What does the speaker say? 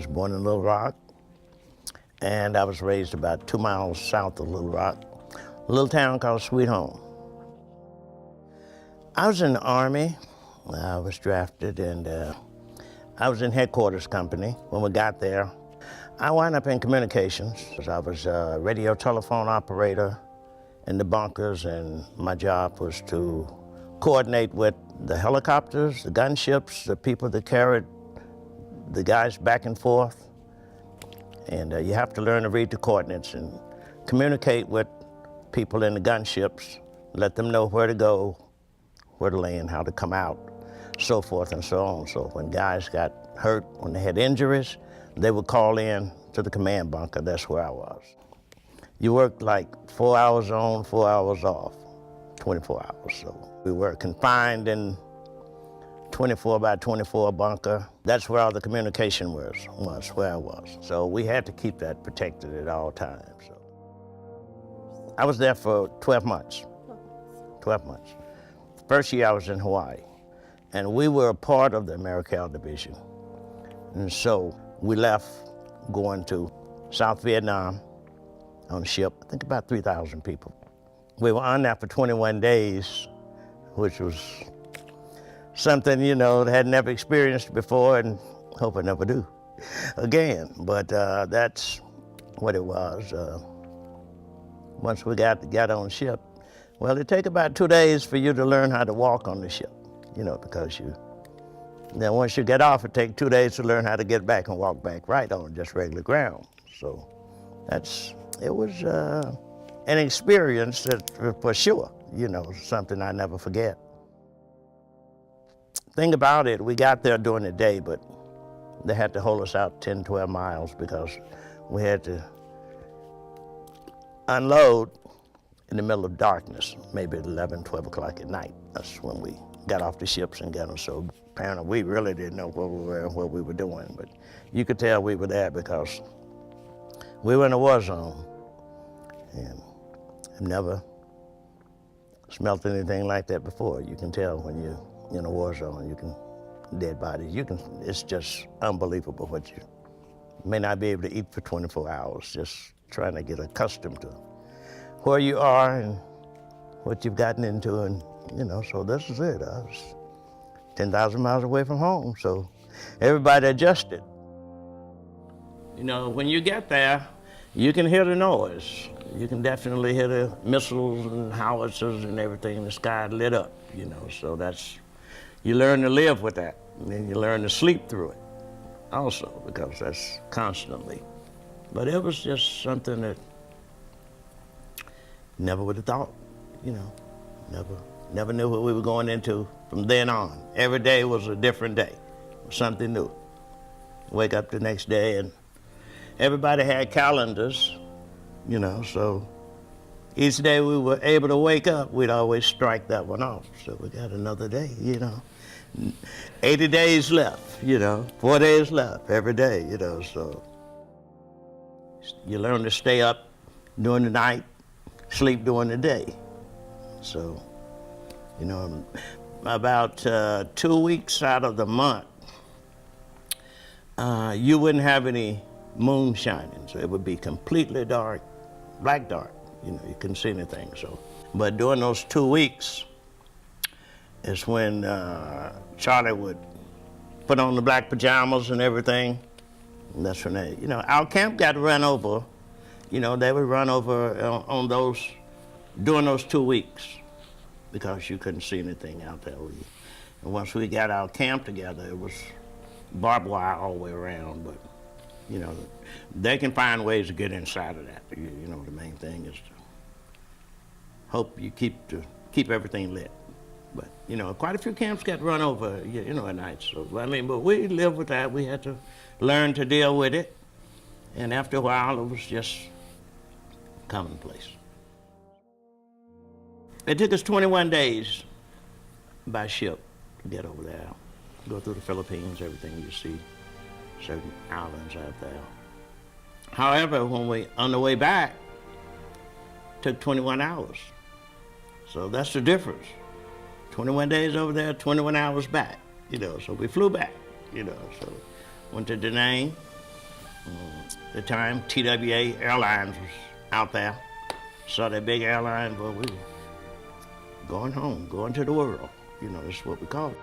was born in Little Rock, and I was raised about 2 miles south of Little Rock, a little town called Sweet Home. I was in the Army. I was drafted, and I was in headquarters company. When we got there, I wound up in communications. I was a radio telephone operator in the bunkers, and my job was to coordinate with the helicopters, the gunships, the people that carried the guys back and forth. And you have to learn to read the coordinates and communicate with people in the gunships, let them know where to go, where to land, how to come out, so forth and so on. So when guys got hurt, when they had injuries, they would call in to the command bunker. That's where I was. You worked like 4 hours on, 4 hours off, 24 hours. So we were confined in 24 by 24 bunker. That's where all the communication was where I was. So we had to keep that protected at all times. So I was there for 12 months. 12 months. First year I was in Hawaii, and we were a part of the AmeriCal division. And so we left going to South Vietnam on a ship, I think about 3,000 people. We were on that for 21 days, which was something, you know, that I had never experienced before, and hope I never do again. But that's what it was. Once we got on the ship, well, it take about 2 days for you to learn how to walk on the ship, you know, because then once you get off, it takes 2 days to learn how to get back and walk back right on just regular ground. So it was an experience that, for sure, you know, something I never forget. Thing about it, we got there during the day, but they had to hold us out 10, 12 miles because we had to unload in the middle of darkness, maybe at 11, 12 o'clock at night. That's when we got off the ships and got them. So apparently we really didn't know where we were and what we were doing, but you could tell we were there because we were in a war zone, and I've never smelt anything like that before. You can tell when you're in a war zone, dead bodies, it's just unbelievable what you may not be able to eat for 24 hours, just trying to get accustomed to where you are and what you've gotten into, and you know, so this is it. I was 10,000 miles away from home, so everybody adjusted. You know, when you get there, you can hear the noise. You can definitely hear the missiles and howitzers and everything in the sky lit up, you know, so you learn to live with that, and then you learn to sleep through it also, because that's constantly. But it was just something that never would have thought, you know, never knew what we were going into from then on. Every day was a different day, something new. Wake up the next day, and everybody had calendars, you know, so each day we were able to wake up, we'd always strike that one off. So we got another day, you know. 80 days left, you know, 4 days left every day, you know, so you learn to stay up during the night, sleep during the day. So, you know, about 2 weeks out of the month, you wouldn't have any moon shining, so it would be completely dark, black dark. You know, you couldn't see anything. So, but during those 2 weeks is when Charlie would put on the black pajamas and everything. And that's when you know, our camp got run over. You know, they would run over on those during those 2 weeks because you couldn't see anything out there. And once we got our camp together, it was barbed wire all the way around. But you know, they can find ways to get inside of that. You know, the main thing is to hope you keep everything lit. But you know, quite a few camps got run over, you know, at night. So I mean, but we lived with that. We had to learn to deal with it, and after a while, it was just commonplace. It took us 21 days by ship to get over there, go through the Philippines, everything you see, certain islands out there. However, when we on the way back, it took 21 hours. So that's the difference. 21 days over there, 21 hours back, you know, so we flew back, you know, so went to Da Nang, At the time, TWA Airlines was out there. Saw that big airline, but we were going home, going to the world. You know, that's what we call it.